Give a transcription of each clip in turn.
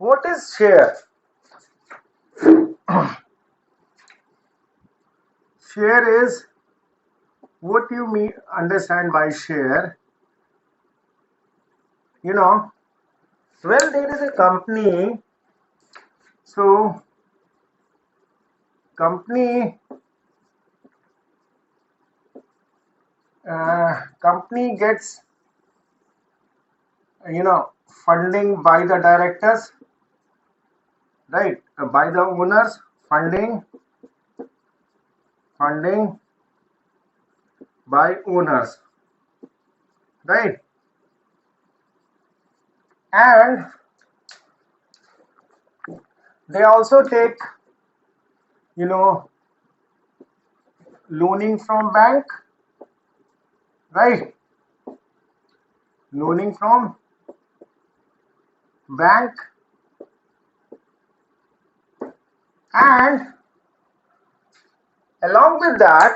What is share? Share is, what you mean understand by share? You know, when there is a company, so company company gets, funding by the directors, right? By the owners, funding by owners, right? And they also take, you know loaning from bank, right? Loaning from bank, and along with that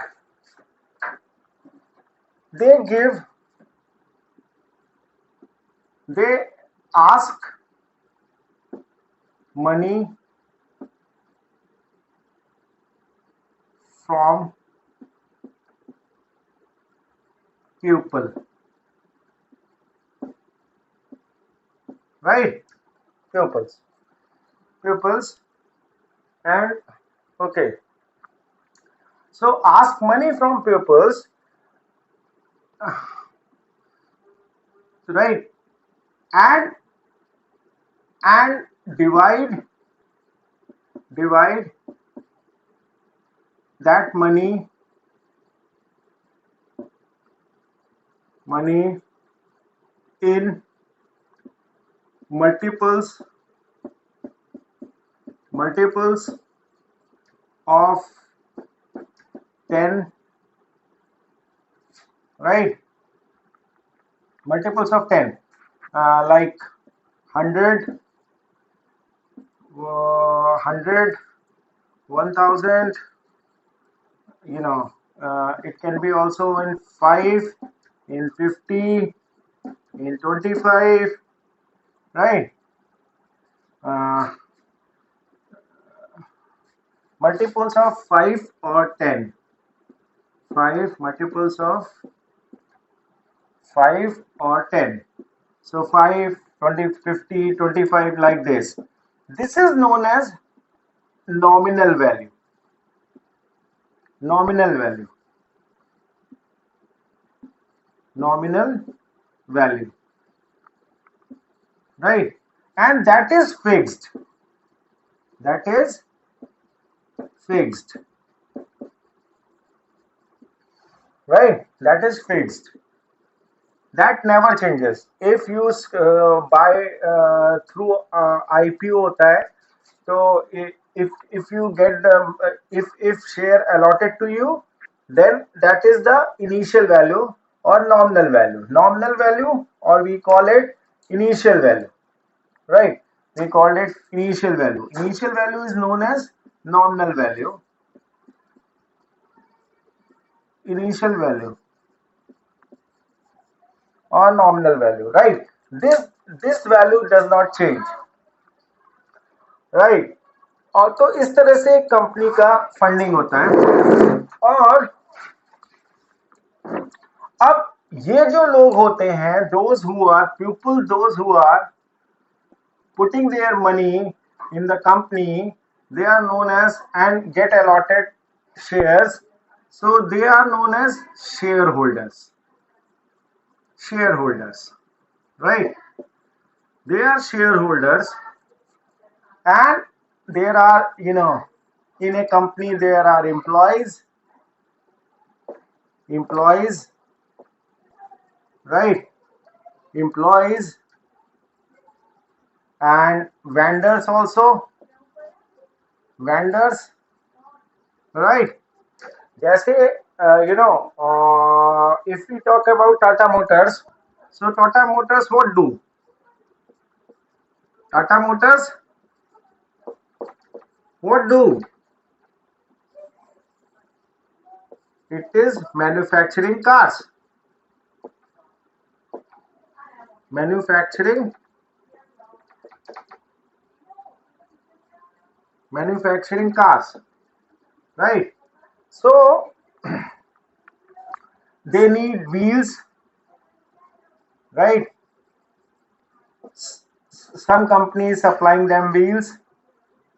they give they ask money from people, right? Pupils. And okay, so ask money from pupils, right? And and divide that money in multiples of 10, right? Multiples of 10, like 100, 1000, it can be also in 5, in 50, in 25, right? uh, Multiples of 5 or 10, 5 multiples of 5 or 10. So 5, 20, 50, 25, like this. This is known as nominal value. Nominal value. Nominal value. Right? And that is fixed. That is fixed. Right? That is fixed. That never changes. If you buy through IPO होता है, so if you get the if share allotted to you, then that is the initial value or nominal value. Nominal value, or we call it initial value, right? We call it initial value. Initial value is known as nominal value. Initial value or nominal value, right? This value does not change, right? और तो इस तरह से company का funding होता है। और अब ये जो लोग होते हैं, those who are people, those who are putting their money in the company, they are known as, and get allotted shares, so they are known as shareholders. Right? They are shareholders. And there are, in a company there are employees, right? Employees and vendors also. Vendors, right? जैसे if we talk about Tata Motors, so Tata Motors what do? Tata Motors what do? It is manufacturing cars. Manufacturing manufacturing cars, right? So they need wheels, right? Some companies supplying them wheels,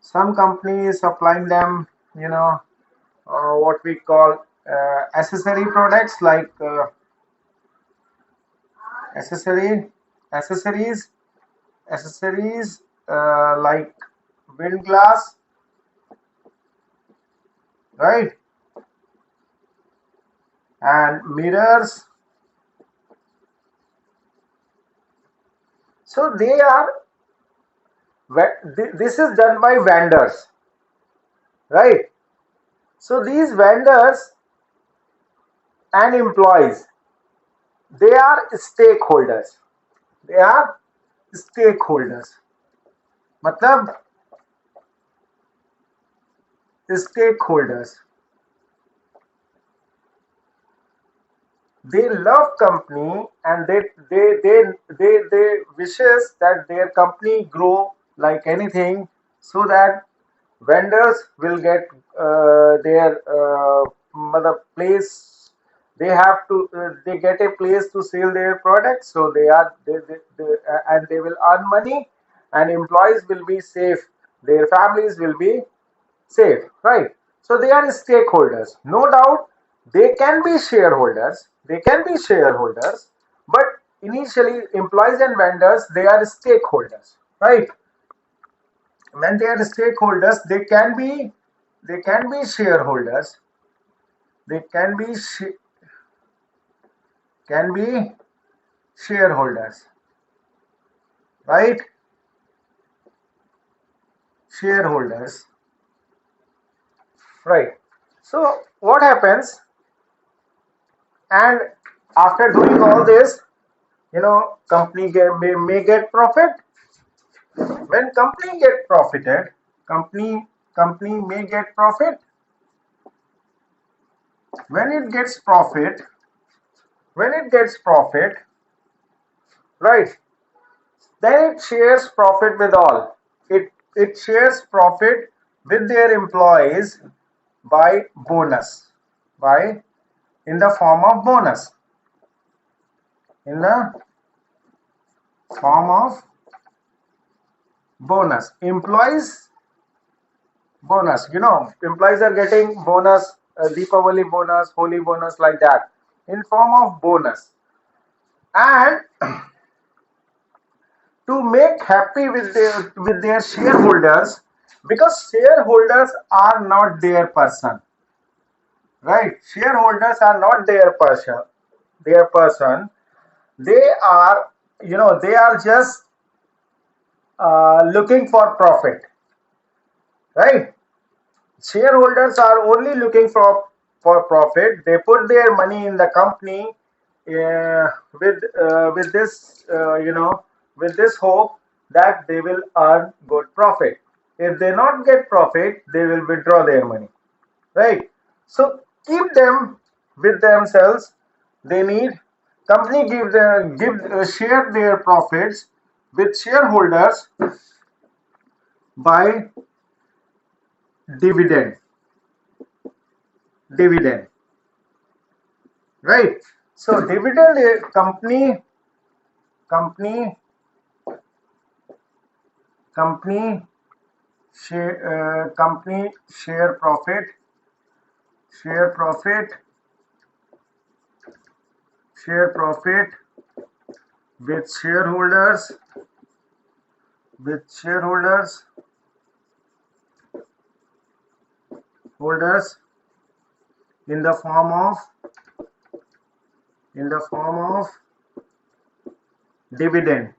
some companies supplying them, you know, what we call accessory products like accessory accessories accessories like wind glass, right, and mirrors. So they are this is done by vendors, right? So these vendors and employees, they are stakeholders. They are stakeholders. मतलब stakeholders. They love company and they wishes that their company grow like anything, so that vendors will get their mother place. They have to they get a place to sell their products, so and they will earn money, and employees will be safe, their families will be safe, right? So they are stakeholders. No doubt they can be shareholders. They can be shareholders, but initially employees and vendors, they are stakeholders, right? When they are stakeholders, they can be shareholders. They can be shareholders, right? Shareholders, right? So what happens? And after doing all this, company may get profit. When company get profited, company may get profit. When it gets profit, when it gets profit, right? Then it shares profit with all. It shares profit with their employees by bonus, by in the form of bonus, in the form of bonus. Employees bonus. Employees are getting bonus, Deepavali bonus, Holi bonus, like that, in form of bonus. And to make happy with their shareholders, because shareholders are not their person, right? Shareholders are not their person. They are, they are just looking for profit, right? Shareholders are only looking for profit. They put their money in the company with this with this hope that they will earn good profit. If they not get profit, they will withdraw their money, right? So keep them with themselves. They need company give share their profits with shareholders by dividend, dividend, right? So dividend, company company company share profit share profit with shareholders holders in the form of dividend,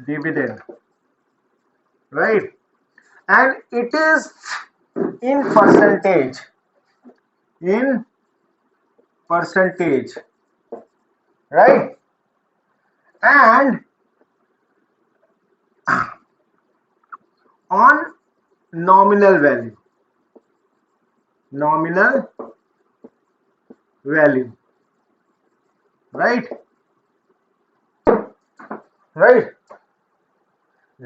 dividend, right? And it is in percentage, in percentage, right? And on nominal value, nominal value, right? Right.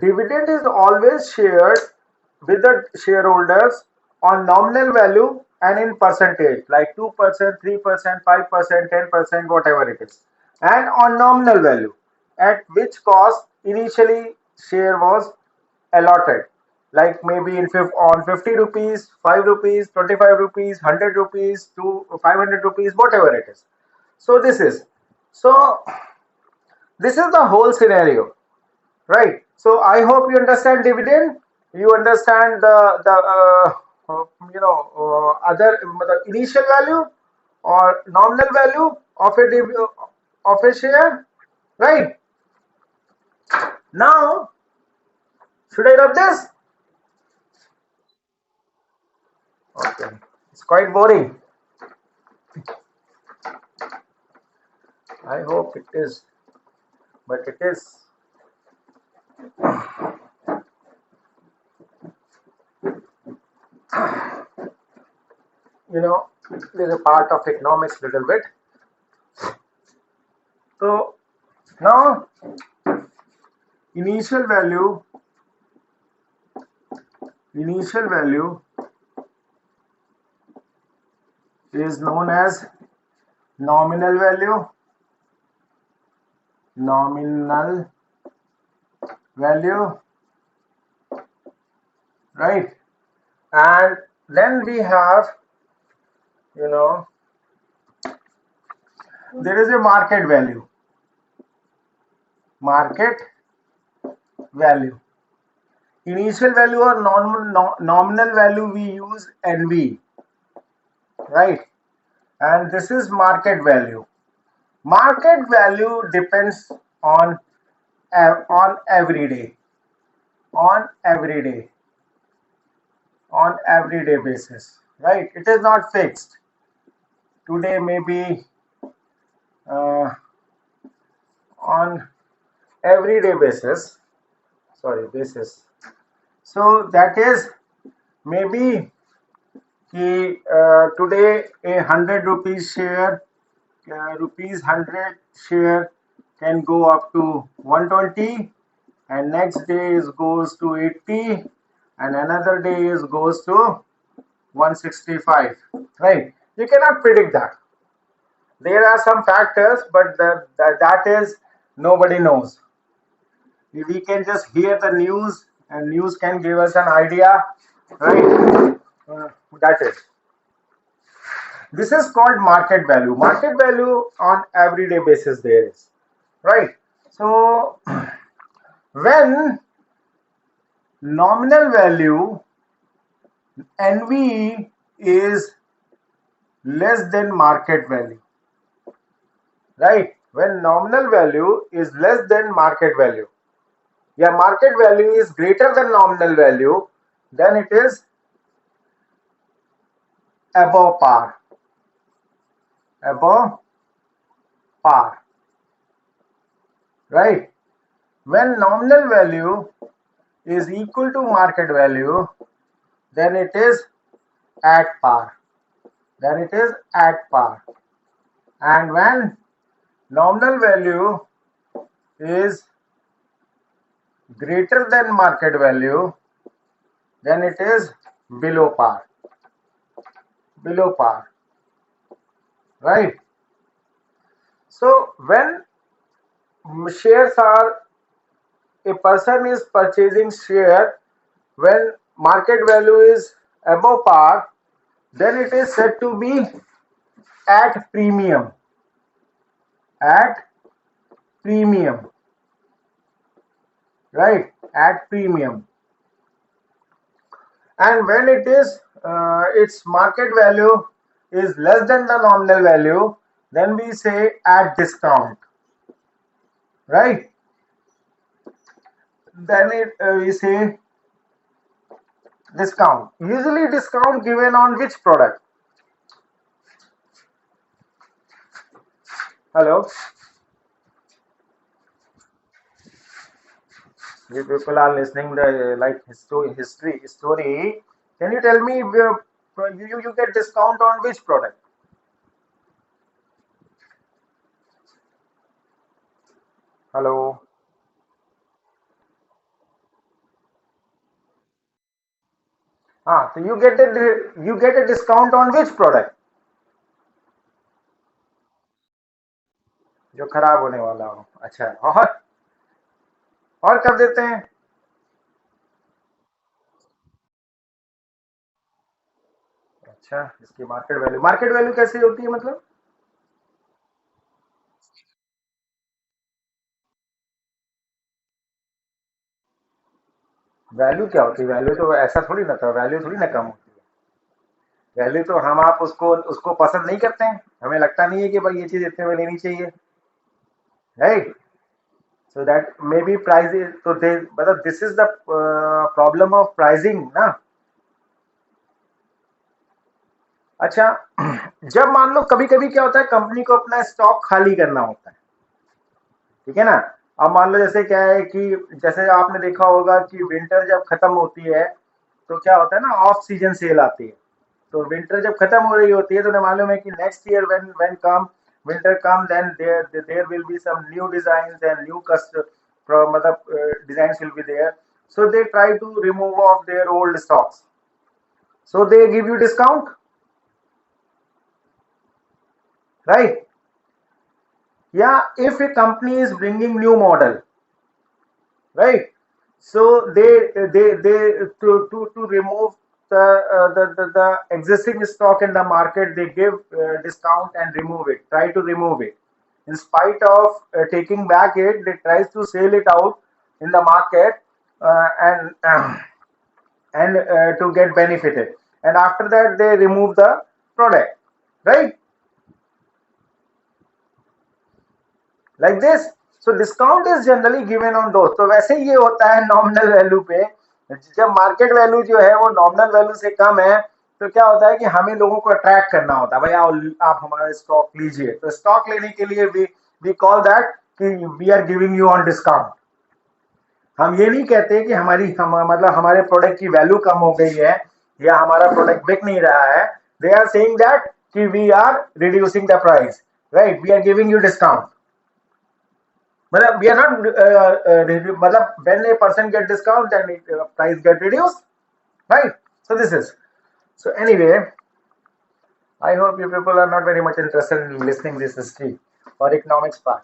Dividend is always shared with the shareholders on nominal value and in percentage, like 2%, 3%, 5%, 10%, whatever it is, and on nominal value, at which cost initially share was allotted, like maybe on 50 rupees, 5 rupees, 25 rupees, 100 rupees to 500 rupees, whatever it is. So so this is the whole scenario. Right. So I hope you understand dividend. You understand other the initial value or nominal value of a share. Right. Now, should I rub this? Okay. It's quite boring. I hope it is, but it is. You know, there's a part of economics little bit. So now initial value, initial value is known as nominal value, nominal value, right? And then we have, you know, there is a market value, market value. Initial value or nominal value, we use NV, right? And this is market value. Market value depends on every day, on every day, on everyday basis, right? It is not fixed. Today maybe uh, on everyday basis, sorry, basis. So that is maybe today a 100 rupees share, rupees 100 share can go up to 120, and next day is goes to 80, and another day is goes to 165. Right? You cannot predict that. There are some factors, but that is nobody knows. We can just hear the news, and news can give us an idea, right? That is. This is called market value. Market value on everyday basis there is, right? So when nominal value NV is less than market value, right? When nominal value is less than market value, yeah, market value is greater than nominal value, then it is above par, above par, right? When nominal value is equal to market value, then it is at par, then it is at par. And when nominal value is greater than market value, then it is below par, below par, right? So when shares are, a person is purchasing share when market value is above par, then it is said to be at premium, at premium, right? At premium. And when it is its market value is less than the nominal value, then we say at discount, right? Then we say discount. Usually discount given on which product? Hello, you people are listening the like history story. Can you tell me if you get discount on which product? Hello. हाँ, तो you get a discount on which product? जो खराब होने वाला हो। अच्छा, और कब देते हैं? अच्छा, इसकी मार्केट वैल्यू कैसी होती है मतलब? वैल्यू क्या होती है? वैल्यू तो ऐसा थोड़ी ना था, वैल्यू थोड़ी ना कम होती है। वैल्यू तो हम आप उसको उसको पसंद नहीं करते हैं, हमें लगता नहीं है कि भाई ये चीज इतने में लेनी चाहिए, right? So that may be price is, तो दे मतलब this is the problem of pricing ना। अच्छा, जब मान लो कभी कभी क्या होता है, कंपनी को अपना स्टॉक खाली करना होता है, ठीक है ना? अब मान लो जैसे क्या है कि जैसे आपने देखा होगा कि विंटर जब खत्म होती है तो क्या होता है ना, ऑफ सीजन सेल आती है। तो विंटर जब खत्म हो रही होती है तो उन्हें मालूम है कि next year when come winter come, then there will be some new designs and new cost, मतलब designs will be there, so they try to remove off their old stocks, so they give you discount, right? Yeah, if a company is bringing new model, right? So they to remove the existing stock in the market, they give discount and remove it, try to remove it. In spite of taking back it, they tries to sell it out in the market, and to get benefited. And after that, they remove the product, right? Like this. So discount is generally given on those. तो वैसे ही ये होता है nominal value पे। जब market value जो है वो नॉमिनल वैल्यू से कम है, तो क्या होता है कि हमें लोगों को अट्रैक्ट करना होता है, भाई आओ आप हमारा स्टॉक लीजिए। तो स्टॉक लेने के लिए वी कॉल दैट कि we are giving you on discount. हम ये नहीं कहते कि मतलब हमारे प्रोडक्ट की वैल्यू कम हो गई है या हमारा प्रोडक्ट बिक नहीं रहा है। दे आर सेइंग दैट कि we are reducing the price, right? We are giving you discount. मतलब वी आर नॉट मतलब when a person get discount then price get reduced, right? So this is, so anyway, I hope you people are not very much interested in listening this history or economics part.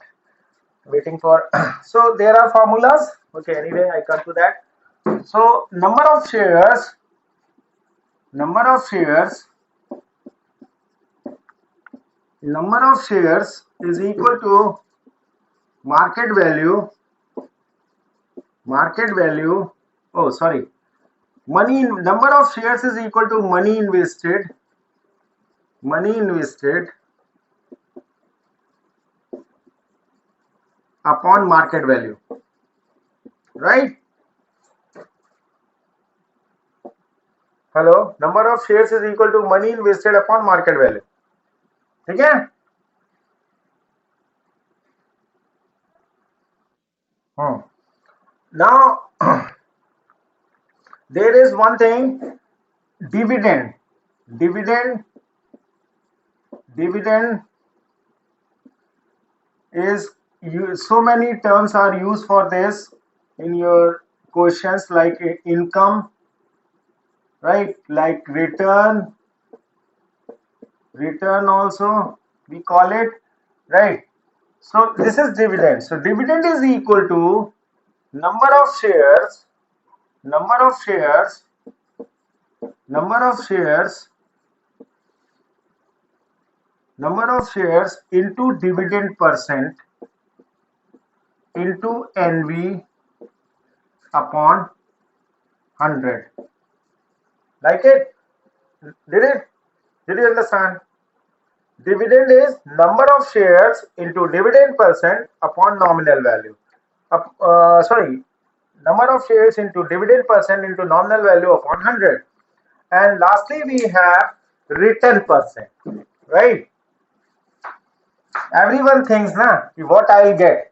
Waiting for so there are formulas. Okay, anyway, I come to that. So number of shares, number of shares is equal to market value, market value. Oh, sorry. Money, number of shares is equal to money invested upon market value, right? Hello, number of shares is equal to money invested upon market value, ठीक है? Now there is one thing, dividend. Dividend, dividend is so many terms are used for this in your questions, like income, right? Like return also we call it, right? So this is dividend. So dividend is equal to number of shares, number of shares, number of shares, number of shares into dividend percent into NV upon 100. Like it? Did it? Did you understand? Dividend is number of shares into dividend percent upon nominal value. Sorry, number of shares into dividend percent into nominal value upon 100. And lastly, we have return percent, right? Everyone thinks, na, what I'll get,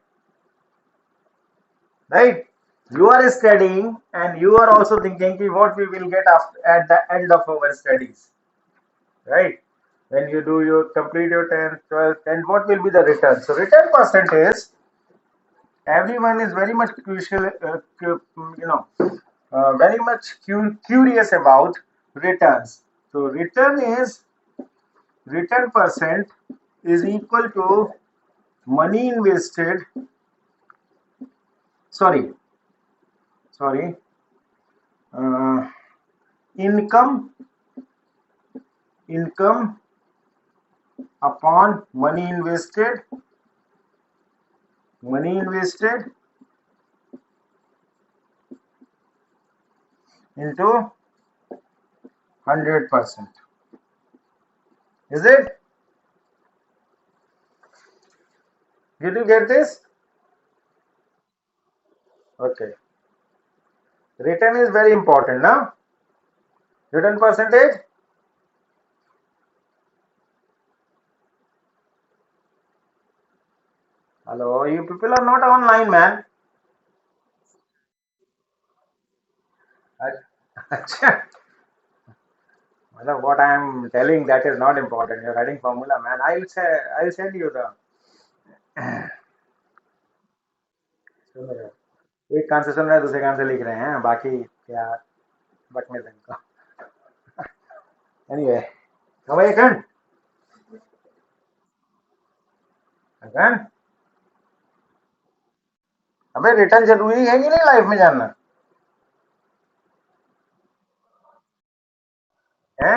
right? You are studying and you are also thinking what we will get after, at the end of our studies, right? When you do your complete your 10th, 12th, then what will be the return? So return percent is, everyone is very much crucial, very much curious about. returns. So return percent is equal to money invested, sorry, sorry, uh, income income upon money invested into 100%. Is it? Did you get this? Okay. Return is very important now. Return percentage. Hello, you people are not online, man. अच्छा, मतलब what I am telling, that is not important. You're writing formula, man. I'll send you the. सुनो यार, एक कान से सुन रहे हैं, दूसरे कान से लिख रहे हैं, बाकी क्या बकने देंगे. Anyway, come again. Again. अबे रिटर्न जरूरी है कि नहीं लाइफ में जानना है?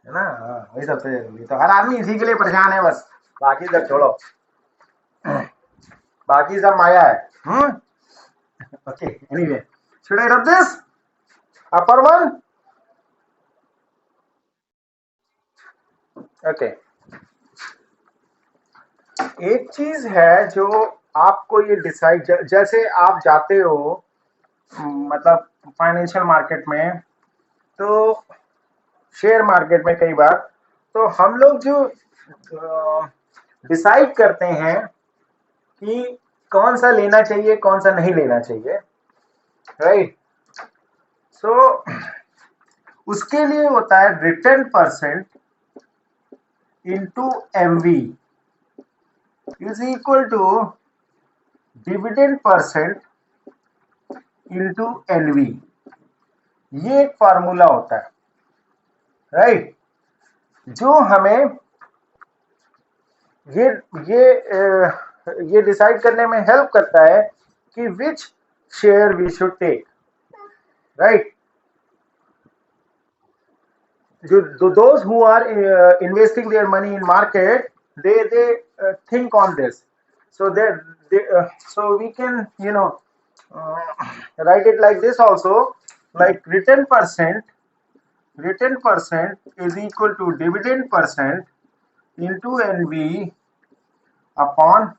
है ना? हाँ, वही सबसे जरूरी. तो हर आदमी इसी के लिए परेशान है बस. बाकी सब छोड़ो. बाकी सब माया है. Okay. Anyway, should I rub this? Upper one? Okay. एक चीज है जो आपको ये डिसाइड, जैसे आप जाते हो मतलब फाइनेंशियल मार्केट में, तो शेयर मार्केट में कई बार, तो हम लोग जो डिसाइड करते हैं कि कौन सा लेना चाहिए कौन सा नहीं लेना चाहिए, राइट? सो उसके लिए होता है return percent into MV is equal to dividend percent into NV. ये एक फार्मूला होता है, राइट, जो हमें ये ये डिसाइड करने में हेल्प करता है कि which share we should take, right. Those who are investing their money in market, they think on this, so so we can uh, write it like this also, like return percent is equal to dividend percent into upon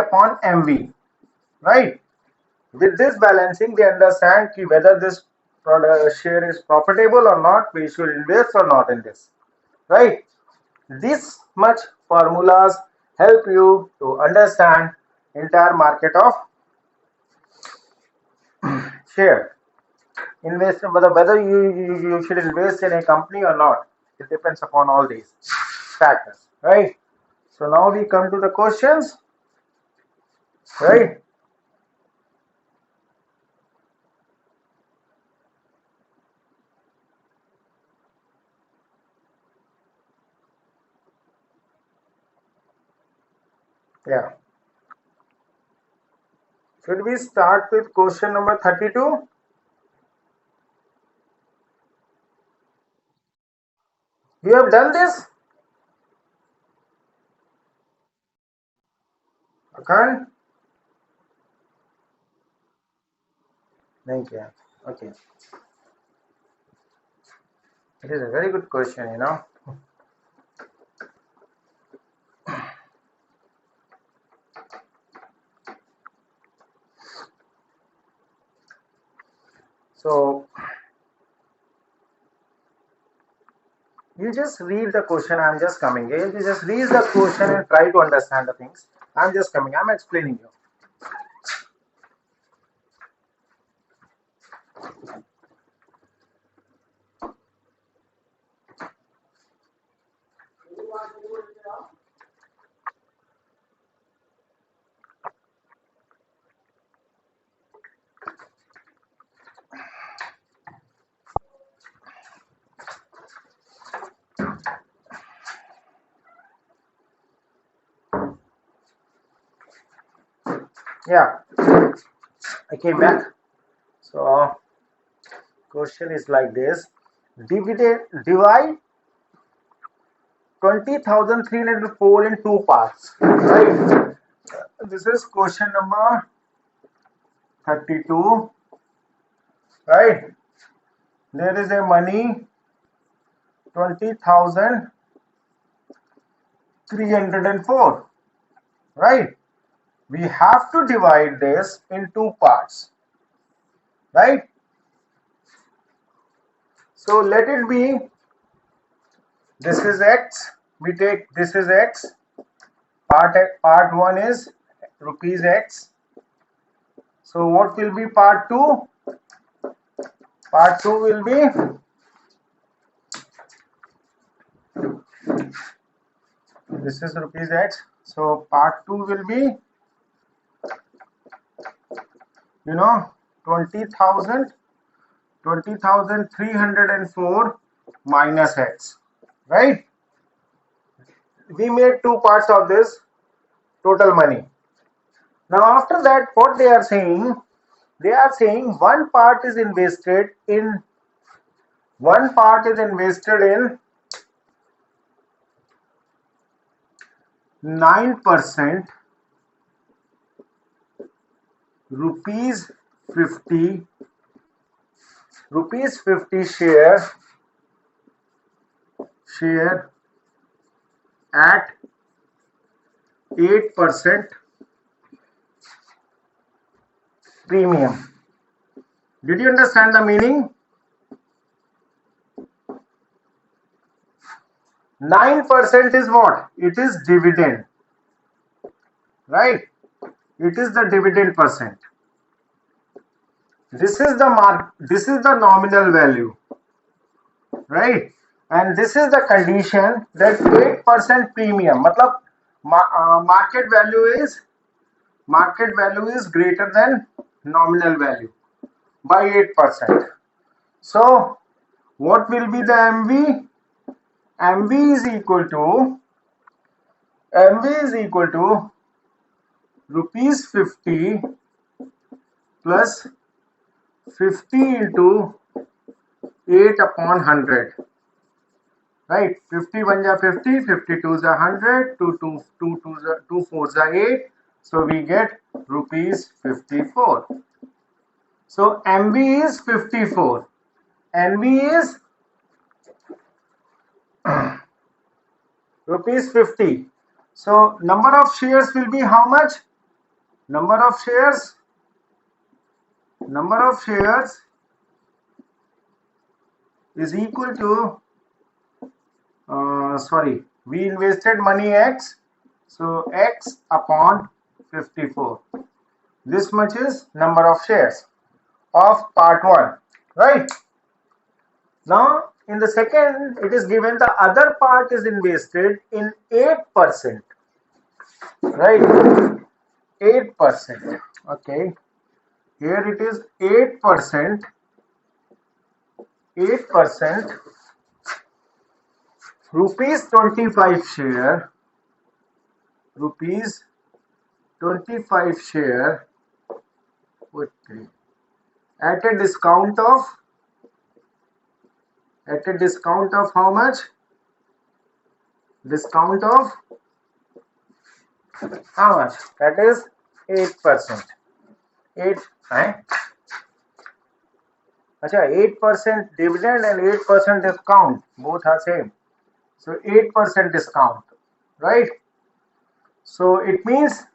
upon mv, right? With this balancing, they understand ki whether this share is profitable or not, we should invest or not in this, right? This much formulas help you to understand entire market of share. Invest, whether you should invest in a company or not, it depends upon all these factors, right? So now we come to the questions, right? Yeah. Should we start with question number 32? You have done this? Akan? नहीं किया. Okay. It is a very good question. So you just read the question. I'm just coming. You just read the question and try to understand the things. I'm just coming. I'm explaining you. Yeah, I came back. So question is like this: dividend divide 20,304 in two parts. Right. This is question number 32. Right. There is a money 20,304. Right. We have to divide this in two parts. Right. So let it be. This is x. We take this is x. Part 1 is rupees x. So what will be part 2? Part 2 will be this is rupees x. So part 2 will be 20,000 20,304 minus x. Right? We made two parts of this total money. Now after that, what they are saying? They are saying one part is invested in 9%, rupees 50, rupees 50 share at 8% premium. Did you understand the meaning? 9% is what? It is dividend, right? It is the dividend percent. This is the nominal value, right? And this is the condition that 8% premium. Matlab, market value is greater than nominal value by 8%. So what will be the MV? MV is equal to rupees 50 plus 50 into 8 upon 100. Right? 50 1 ja 50, 52 is 100, 2 4 is 8. So we get rupees 54. So MV is 54. NV is rupees 50. So number of shares will be how much? Number of shares is equal to we invested money x, so x upon 54. This much is number of shares of part 1, right? Now in the second it is given the other part is invested in 8%, right? 8%. Okay, here it is 8%. 8%, rupees 25 share, rupees 25 share, okay, at a discount of how much? Discount of how much? That is 8%. 8, right? Acha, 8% dividend and 8% discount, both are same. So 8% discount, right? So it means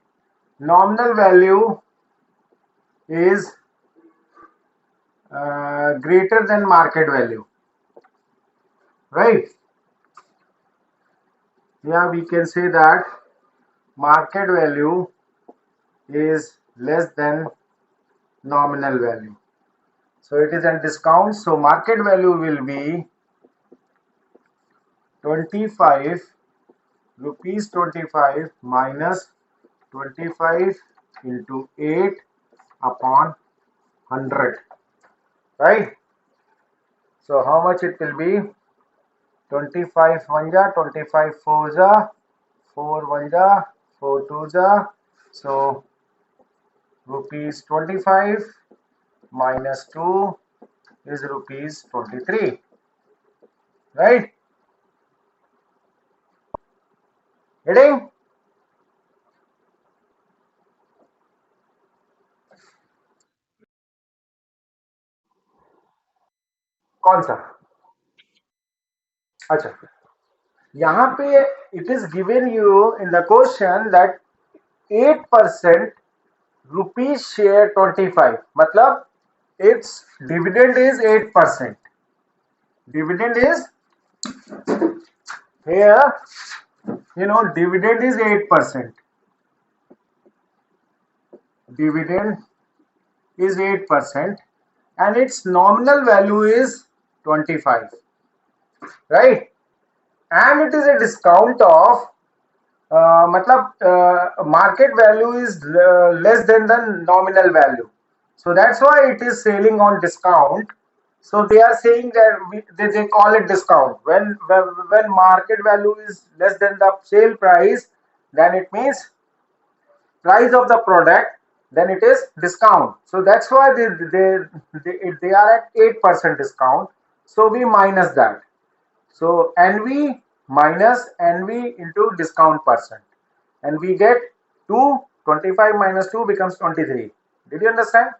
nominal value is greater than market value, right? Yeah, we can say that market value is less than nominal value. So it is a discount. So market value will be 25 rupees 25 minus 25 into 8 upon 100, right? So how much it will be? 25 1 ja, 25 4 ja, 4 1 ja, 4 2 ja. So rupees 25 minus 2 is rupees 23, right? Getting? कौन सा? अच्छा, यहाँ पे it is given you in the question that 8% rupees share 25, मतलब its dividend is 8%. Dividend is here, dividend is 8%. Dividend is 8% and its nominal value is 25, right? And it is a discount of matlab market value is less than the nominal value, so that's why it is selling on discount. So they are saying that they call it discount when market value is less than the sale price, then it means price of the product, then it is discount. So that's why they are at 8% discount, so we minus that. So NV minus NV into discount percent, and we get 2. 25 minus 2 becomes 23. Did you understand?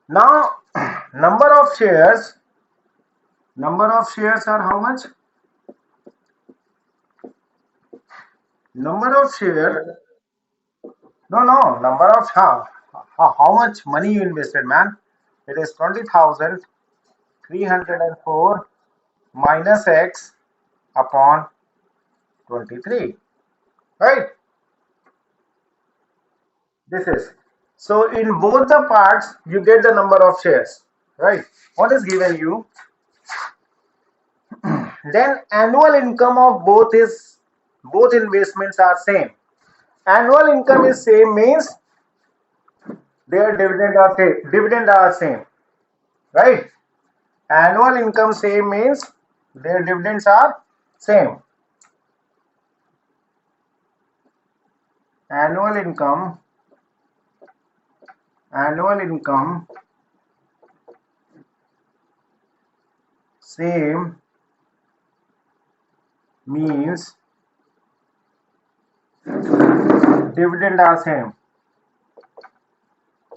Now number of shares are how much? Number of share, no, number of how much money you invested, man? It is 20,304 minus x upon 23, right? This is, so in both the parts you get the number of shares, right? What is given you? Then annual income of both investments are same. Annual income is same means their dividend are same, right? Annual income same means their dividends are same. Annual income annual income same means dividend are same.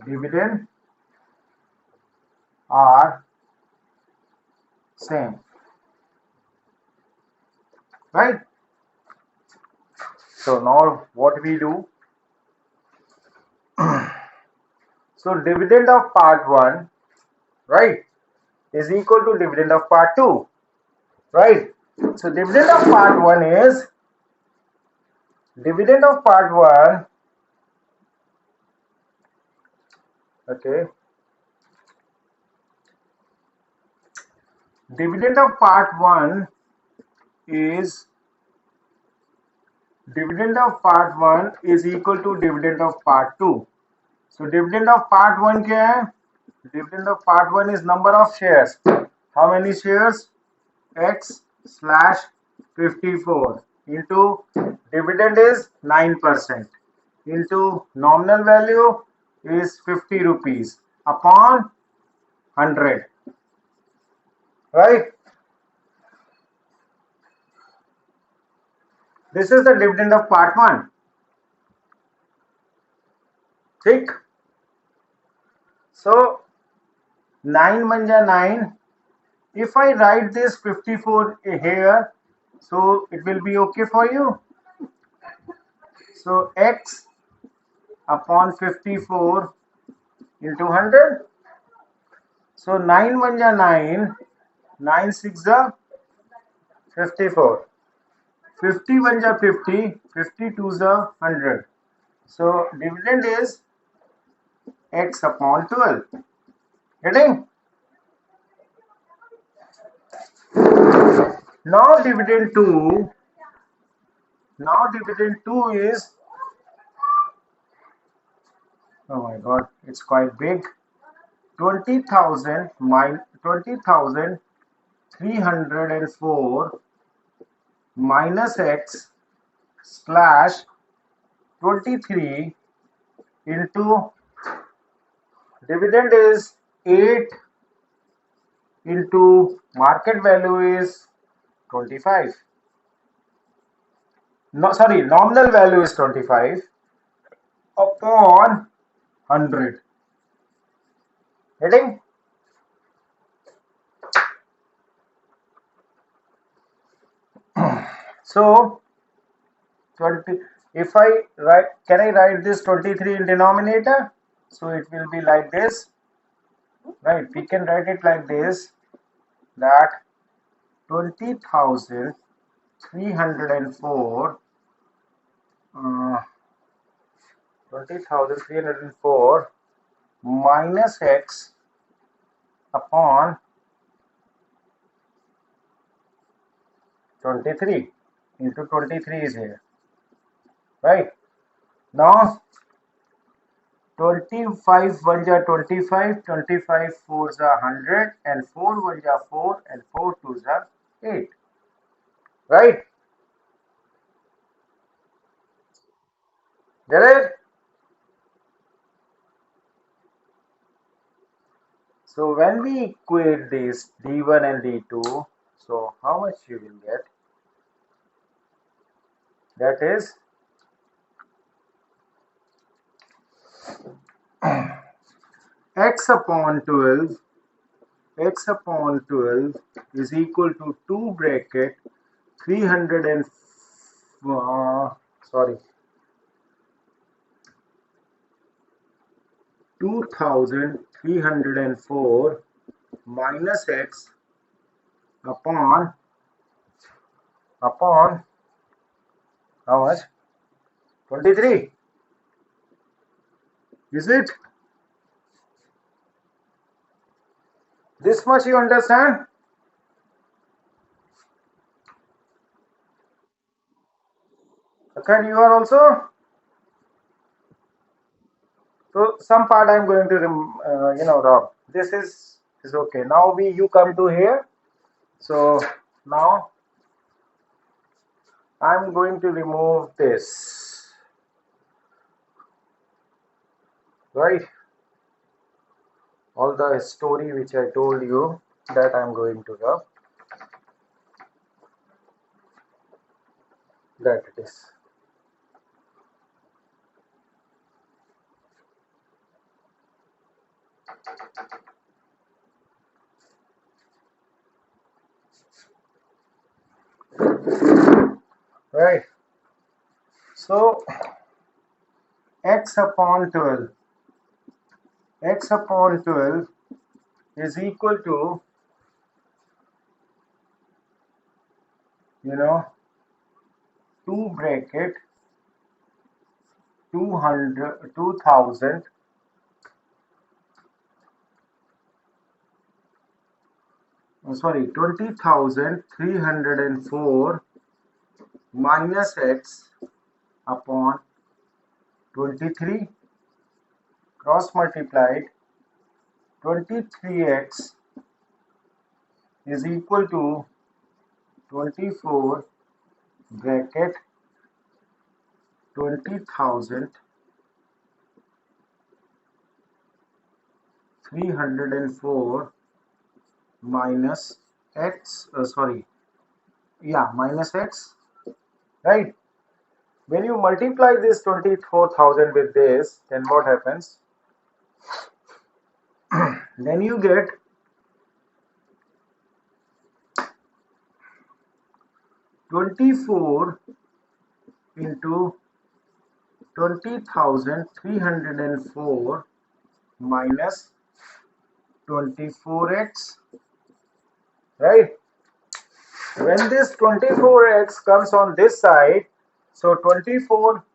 Dividend are same, right? So now what we do? So dividend of part 1, right, is equal to dividend of part 2, right? So dividend of part 1, okay. Dividend of part 1 is equal to dividend of part 2. So dividend of part 1 क्या है? Dividend of part 1 is number of shares. How many shares? X slash 54 into dividend is 9% into nominal value is 50 rupees upon 100, right? This is the dividend of part 1. ठीक, so 9 manja 9. If I write this 54 here, so it will be okay for you. So x upon 54 into 100. So 9 manja 9, 9 6 are 54. 50 manja 50, 52 is 100. So dividend is x upon 12. Getting? Now dividend 2. Now dividend 2 is, oh my god, it's quite big. 20,000 minus 20,304 minus x slash 23 into dividend is 8 into market value is 25. No, sorry, nominal value is 25 upon 100. Getting? So 20, if I write, can I write this 23 in denominator? So it will be like this, right? We can write it like this, that 20,304 20,304 minus x upon 23 into 23 is here, right? Now 25 1 ja 25, 25 4 ja 100, and 4 1 ja 4, and 4 2 ja 8, right? Get it? So when we equate this d1 and d2, so how much you will get? That is x upon 12, x upon 12 is equal to 2 bracket 300 and sorry 2,304 minus x upon how much? 23. Is it? This much you understand? Okay, you are also? So some part I am going to Rob. This is okay. Now you come to here. So now I am going to remove this, right? All the story which I told you, that I am going to rub. That it is. Right. So x upon 12 is equal to, you know, 2 bracket 200 2000 sorry 20,304 minus x upon 23 cross multiplied 23x is equal to 24 bracket 20,304 minus x minus x, right? When you multiply this 24,000 with this, then what happens? Then you get 24 into 20,304 minus 24x, right? When this 24x comes on this side, so 24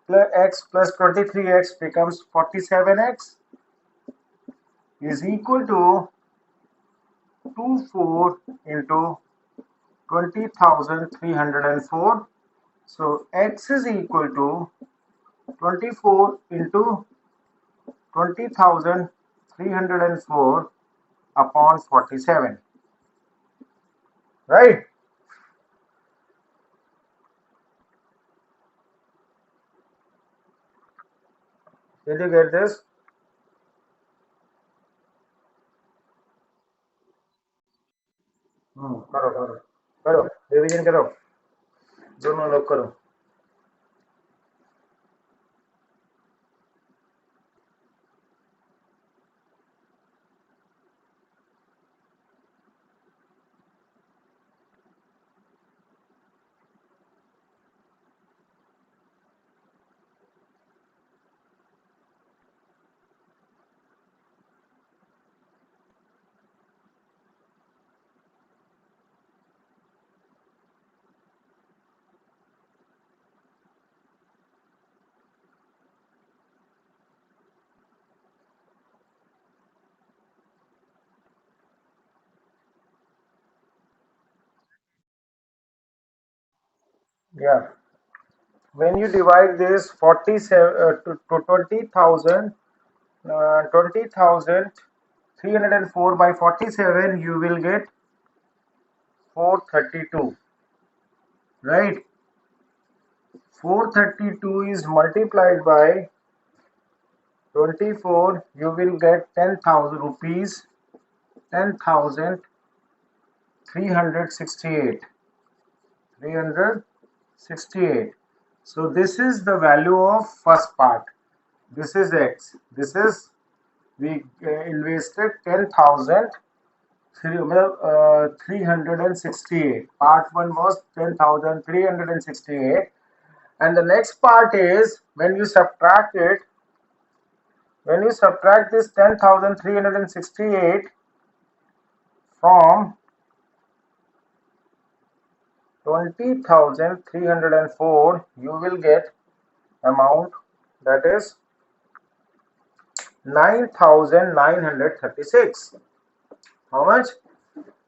plus x plus 23x becomes 47x is equal to 24 into 20,304. So x is equal to 24 into 20,304 upon 47, right? Did you get this? करो करो करो, revision करो, दोनों लोग करो. Yeah. When you divide this 47 to 20,000, 20,304 by 47, you will get 432, right? 432 is multiplied by 24, you will get 10,000 rupees, 10,368. 368. So this is the value of first part. This is X. This is, we invested 10,000, 368. Part 1 was 10,368. And the next part is when you subtract it, when you subtract this 10,368 from 20,304, you will get amount, that is 9,936. How much?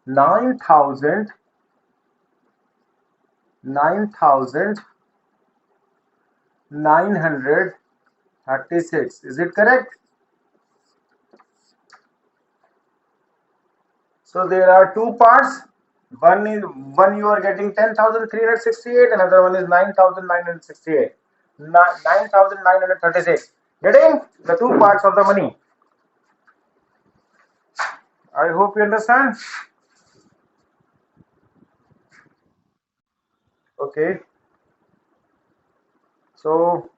9,000, 9,936. Is it correct? So there are two parts. One you are getting 10,368, another one is 9,968. 9,936. Getting the two parts of the money. I hope you understand. Okay. So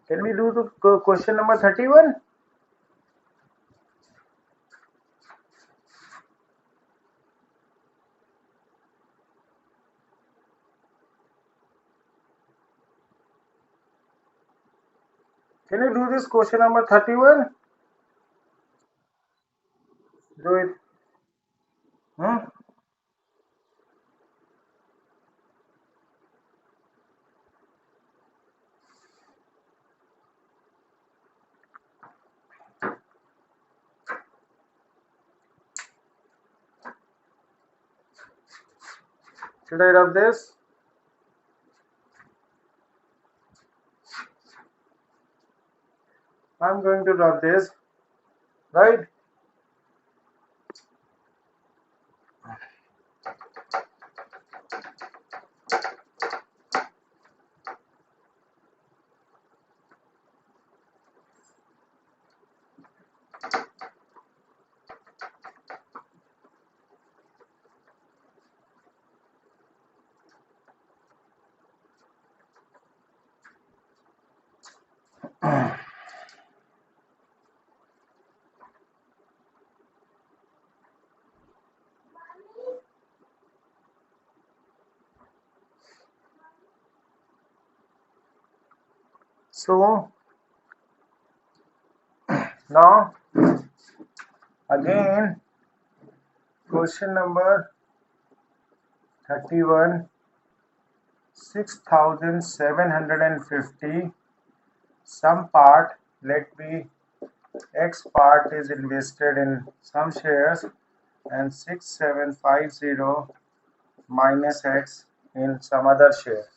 can we do the question number 31? Can you do this question number 31? Do it. Hmm? Should I rub this? I'm going to rub this, right? So now again, question number 31, 6,750. Some part, let me, X part is invested in some shares, and 6,750 minus X in some other share.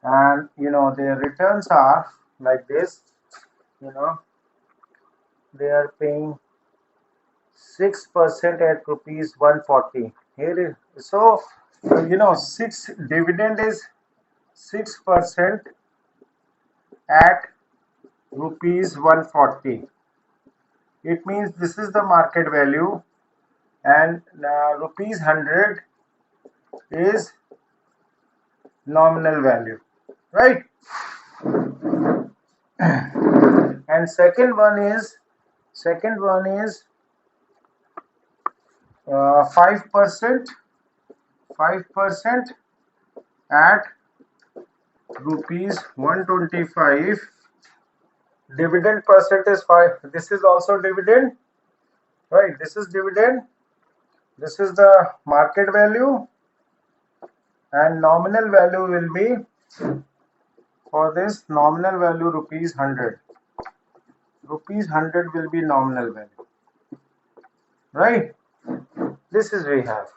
And their returns are like this, you know they are paying 6% at rupees 140. Here is so, 6 dividend is 6% at rupees 140. It means this is the market value, and rupees 100 is nominal value, right? And second one is 5%, 5% at rupees 125. Dividend percent is 5. This is also dividend, right? This is dividend. This is the market value, and nominal value will be, for this nominal value, rupees 100. Rupees 100 will be nominal value, right? This is we have.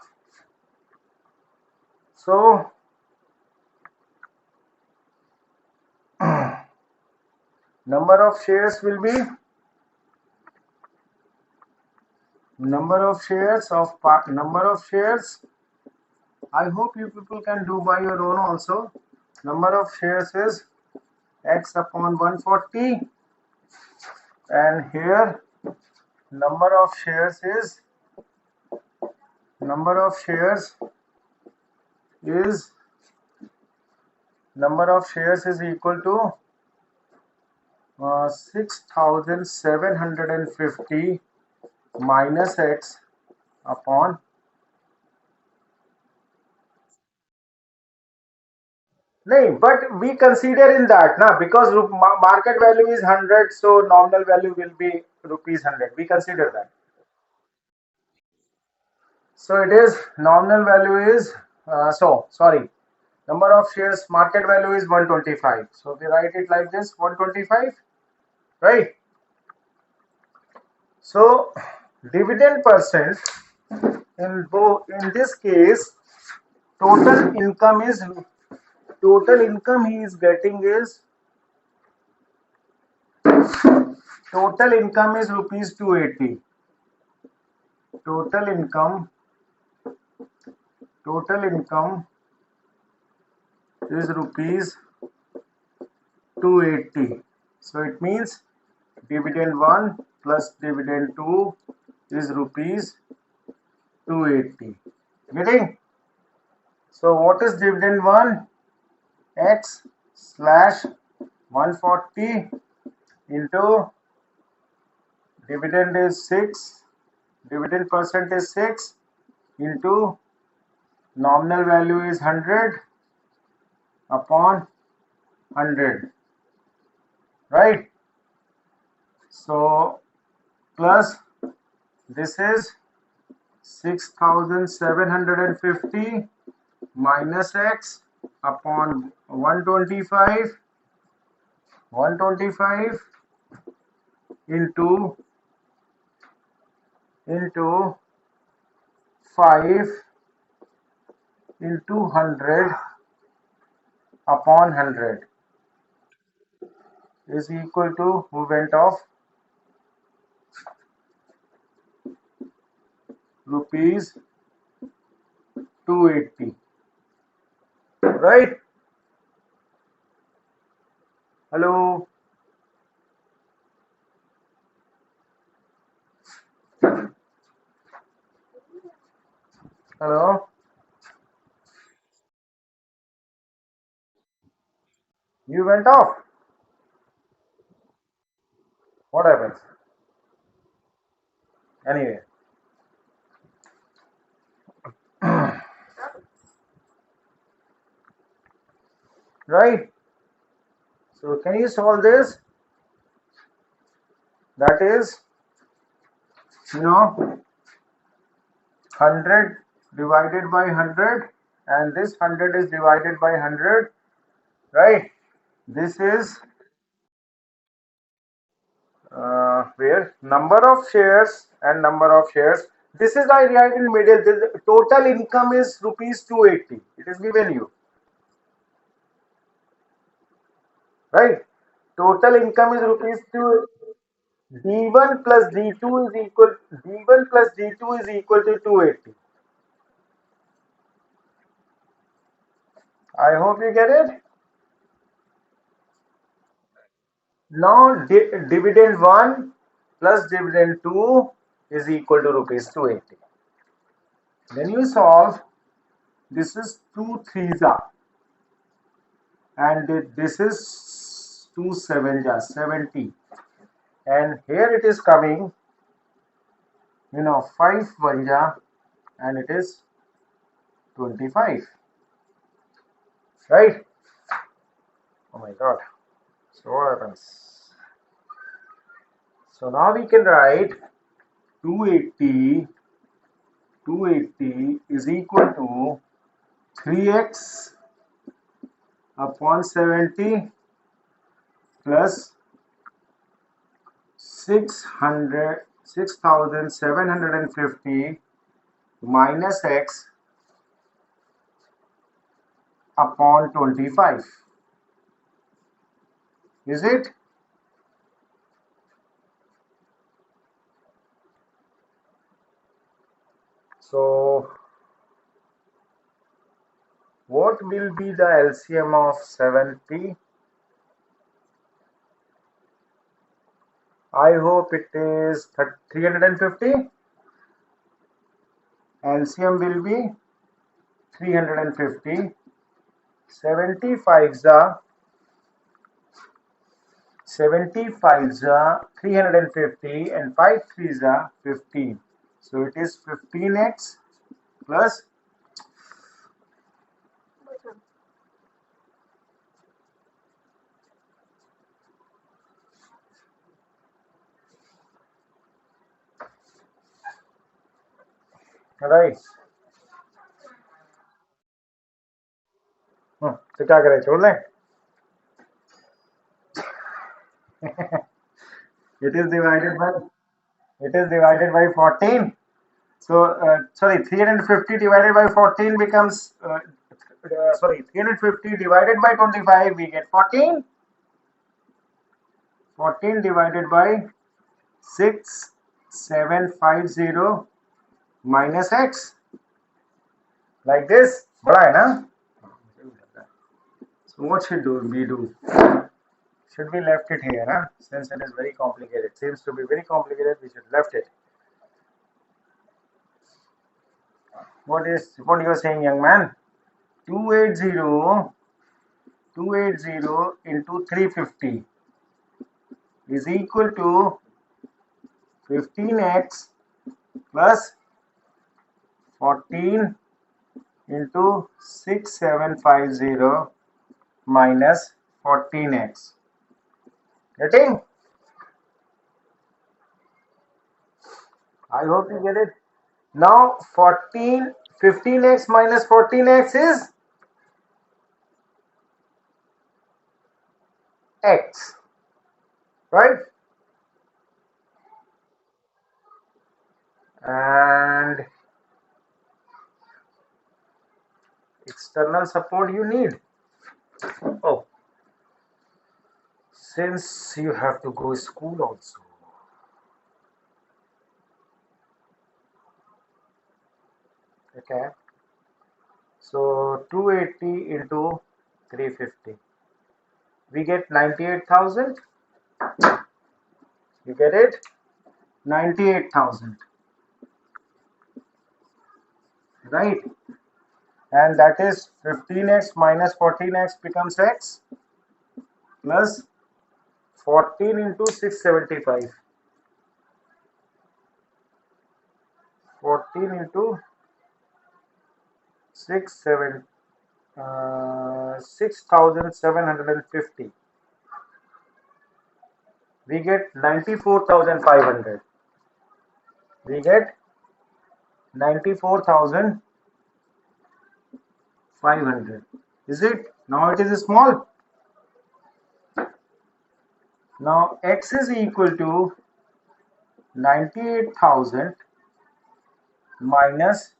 So number of shares will be number of shares. I hope you people can do by your own also. Number of shares is x upon 140, and here number of shares is number of shares is number of shares is equal to 6750 minus x upon. No, but we consider in that na, because market value is 100, so nominal value will be rupees 100. We consider that. So it is nominal value is sorry. Number of shares market value is 125. So we write it like this, 125, right? So dividend percent in this case, total income is total income he is getting is total income is rupees 280. Total income is rupees 280. So it means dividend 1 plus dividend 2 is rupees 280. Getting? So what is dividend 1? X slash 140 into dividend is 6. Dividend percent is 6 into nominal value is 100 upon 100, right? So plus this is 6750 minus x upon 125 into 5 into 100 upon 100 is equal to, who went off, rupees 280, right? Hello, hello, you went off. What happens? Anyway, right? So can you solve this? That is, 100 divided by 100, and this 100 is divided by 100, right? This is where number of shares and number of shares. This is I write in middle. The total income is rupees 280. It is given you, right? Total income is rupees 2. D1 plus D2 is equal D1 plus D2 is equal to 280. I hope you get it. Now dividend 1 plus dividend 2 is equal to rupees 280. Then you solve, this is 2 threes are, and this is 2 sevens are 70, and here it is coming, 5 ones are, and it is 25, right? Oh my god. So what happens? So now we can write 280 280 is equal to 3x upon 70 plus 6,750 minus x upon 25. Is it? So what will be the LCM of 70? I hope it is 350. LCM will be 350. 75s are 350, and 5 threes are 15. So it is 15x plus, right? तो क्या करें, छोड़ लें? It is divided by 14. So sorry, 350 divided by 14 becomes sorry, 350 divided by 25, we get 14. 14 divided by 6750 minus x, like this. बड़ा है ना? So what should we do? Should we left it here? Huh? Since it is very complicated, seems to be very complicated, we should left it. What you are saying, young man? 280 into 350 is equal to 15x plus 14 into 6750 minus 14x. Getting? I hope you get it. Now 15x minus 14x is x, right? And external support you need. Oh, since you have to go school also. Okay. So 280 into 350. We get 98,000. You get it? 98,000. Right? And that is 15x minus 14x becomes x plus 14 into 675. 14 into 6,750. We get 94,500. We get 94,500. Is it? Now it is small. Now x is equal to 98,000 minus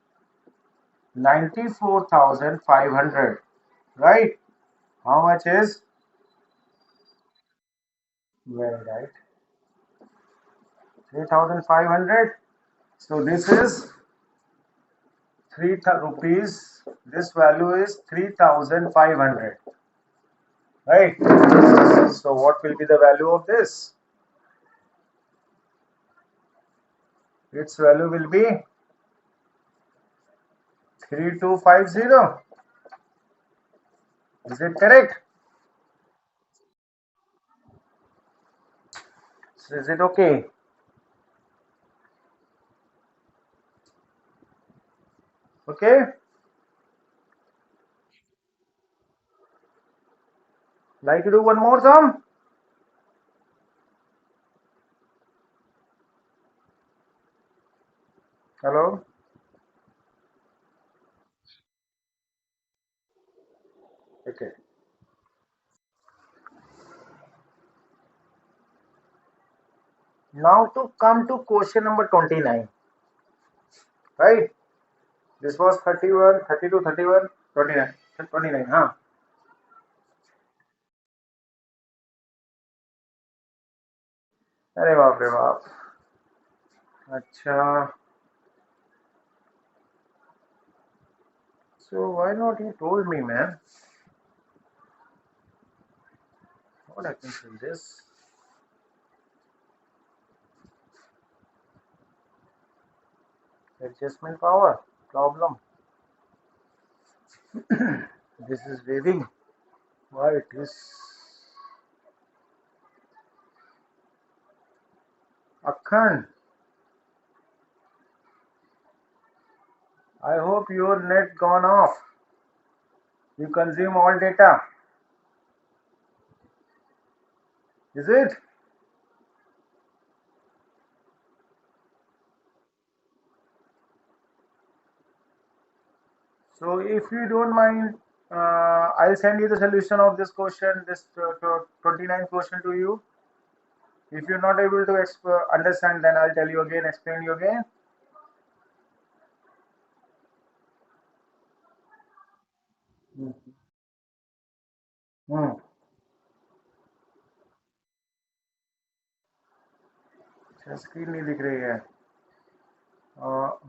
94,500. Right? How much is? Very right. 3,500. So this is 3 rupees. This value is 3,500. Right. So what will be the value of this? Its value will be 3250. Is it correct? So is it okay? Okay. Like to do one more sum? Hello? Okay. Now to come to question number 29. Right? This was 31, 32, 31, 29. 29, huh? अरे बाप रे बाप. अच्छा. So why not you told me, man? What happens in this? Adjustment power problem. This is waving. Why it is? Akhan, I hope your net gone off. You consume all data. Is it? So if you don't mind, I'll send you the solution of this question, this 29 question to you. If you're not able to understand, then I'll tell you again, explain you again. हम्म. अच्छा, screen नहीं दिख रही है. अ,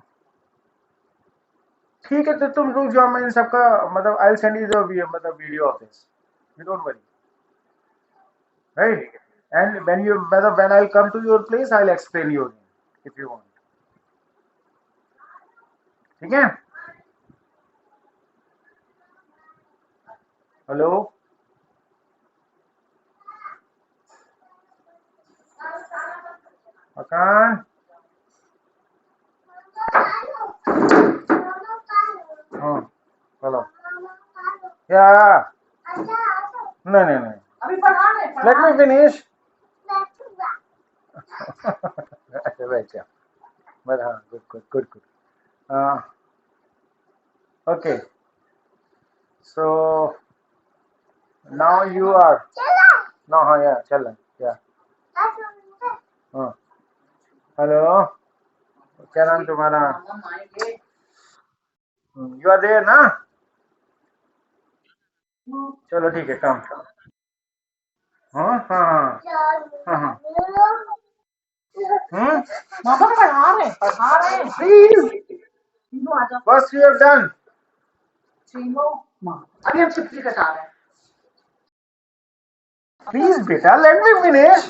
ठीक है, तो तुम रुक जाओ, मैं इन सबका मतलब आई सेंड यू द मतलब video of this. You don't worry. Right? And when I'll come to your place, I'll explain you again if you want. ठीक है? हेलो. मकान. हाँ. हेलो. Yeah. नहीं नहीं नहीं. अभी पढ़ा नहीं. Let me finish. अच्छा बैठ. But good. Uh, okay. So now you are. No, हाँ yeah, चल. Yeah. हाँ. हेलो. क्या नाम तुम्हारा? You are there ना? चलो ठीक है, कम. हाँ हाँ हाँ हाँ. हम्म. मामा पढ़ा रहे हैं. Please. First you have done. अभी हम चिपली कटा रहे हैं. Please, beta, let me finish.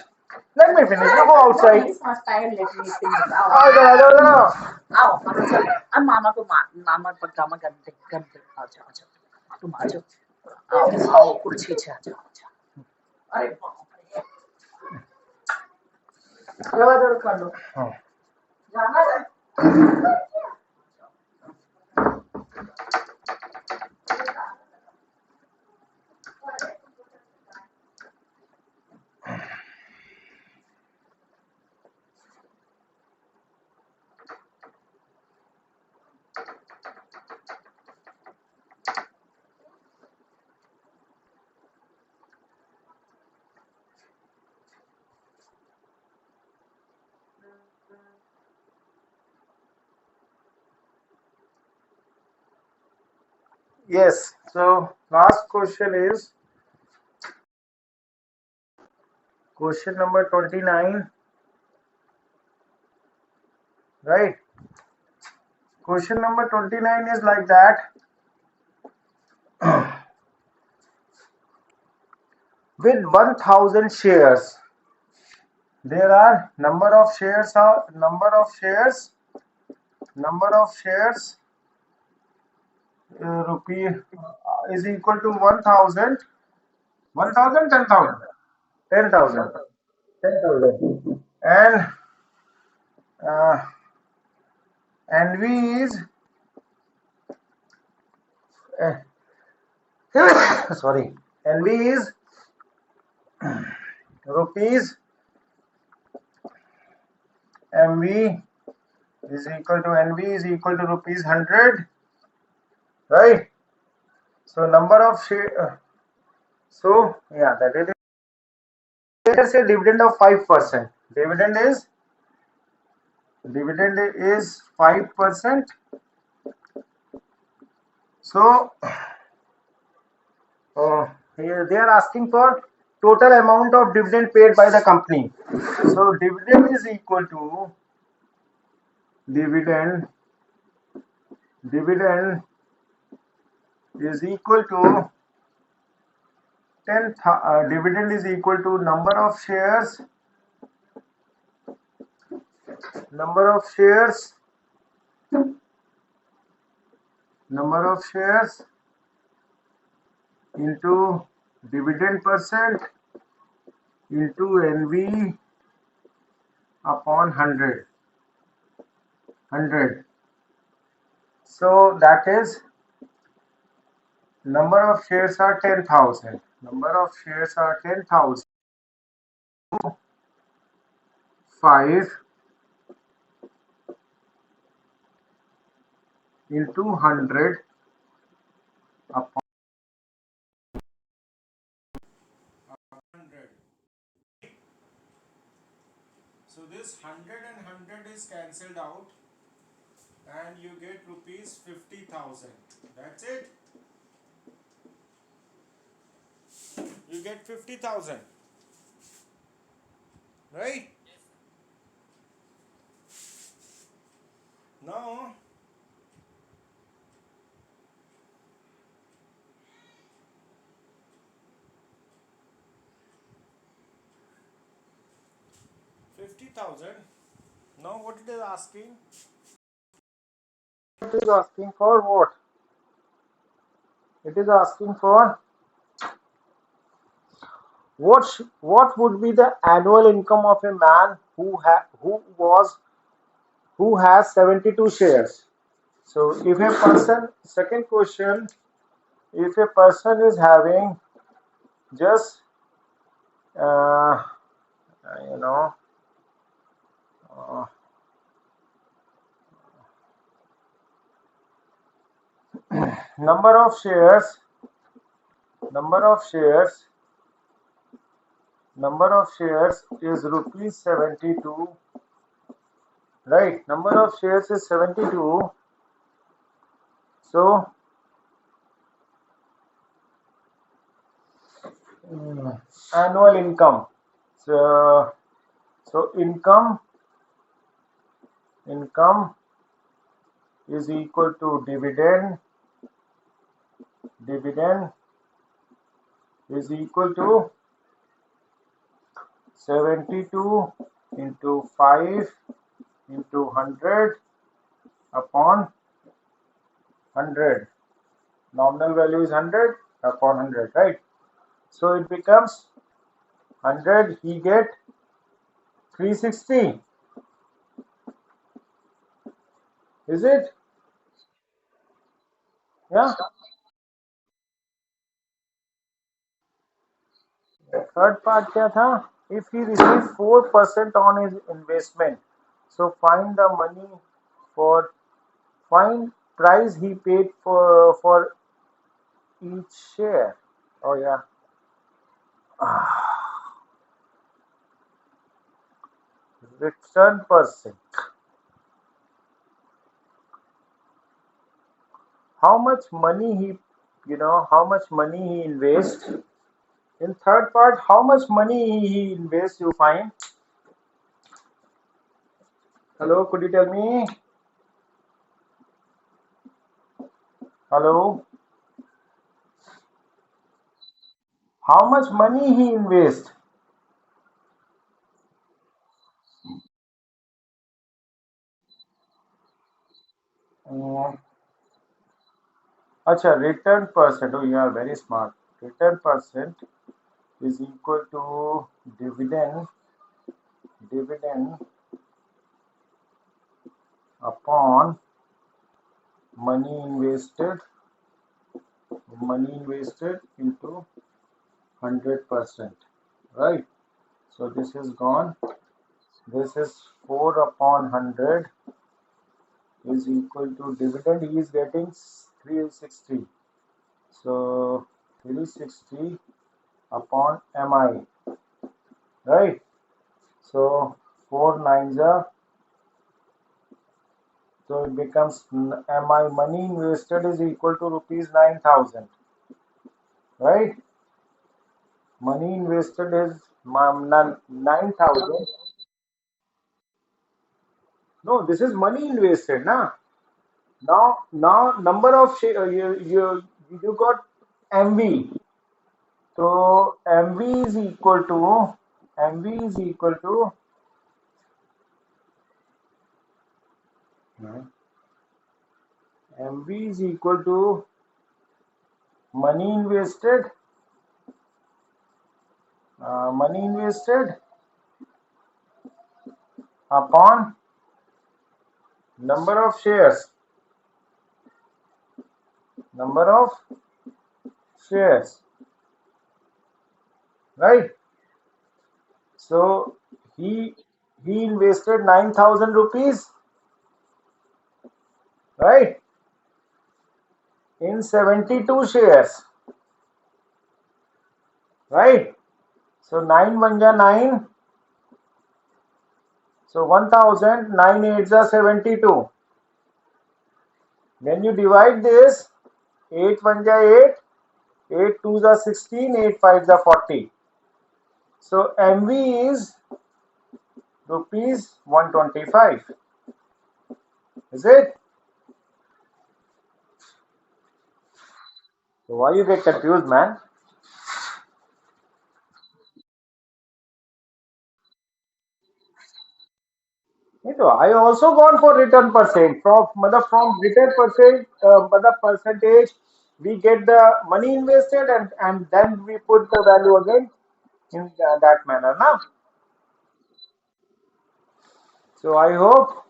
Let me finish. You go outside. आओ इधर आ जाओ ना. आओ मामा चलो. अब मामा पर गामा गंदे गंदे आ जाओ तुम आ जाओ. आओ कुर्सी से आ जाओ. अरे बाप रे. दरवाजा कर लो. हाँ. जाना है. Yes. So last question is question number 29. right? Question number 29 is like that. With 1000 shares, there are number of shares rupee is equal to 1000, 1000, 10,000, 10,000, 10,000, uh, and V is sorry, and V is rupees, MV is equal to rupees 100, right? So number of share, so yeah, that it is. Let's say dividend of 5%. Dividend is 5%. So here they are asking for total amount of dividend paid by the company. So dividend dividend is equal to 10. Dividend is equal to number of shares number of shares into dividend percent into NV upon 100. So that is number of shares are 10,000. Number of shares are 10,000. 5 into 100 upon 100. So this 100 and 100 is cancelled out and you get rupees 50,000. That's it. You get 50,000. Right? Now 50,000. Now what it is asking? It is asking for what? It is asking for what would be the annual income of a man who has 72 shares. So if a person, second question, if a person is having just uh, you know uh, number of shares number of shares number of shares is rupees 72, right? Number of shares is 72. So annual income, so income is equal to dividend is equal to 72 into 5 into 100 upon 100. Nominal value is 100 upon 100, right? So it becomes 100, he get 360. Is it? Yeah. Third part क्या था? If he receives 4% on his investment, so find price he paid for each share. Oh yeah. Return percent. How much money he invests. In third part, how much money he invests, you find. Hello, could you tell me? Hello, how much money he invest? Mm, Acha, return percent. Oh, you are very smart. Return percent is equal to dividend upon money invested into 100%, right? So this is gone. This is 4 upon 100 is equal to dividend. He is getting 360. So 360 upon mi, right? So 4 nines are, so it becomes mi money invested is equal to rupees 9,000, right? Money invested is 9,000. No, this is money invested, na? Now number of share you got MV. So MV is equal to MV is equal to money invested upon number of shares, number of shares, right? So he he invested 9,000 rupees, right, in 72 shares, right? So 9 1 ja 9, so 1,000, 9 8 are 72. When you divide this, 8 1 ja 8, 8 2 are 16, 8 5 are 40. So MV is rupees 125. Is it? So why you get confused, man? I also gone for return percent. From return percent, percentage, we get the money invested and then we put the value again in that manner. Now, so I hope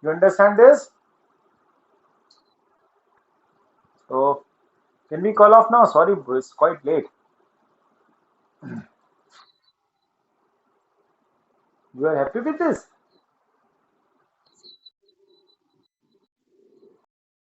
you understand this. So can we call off now? Sorry, it's quite late. You are happy with this?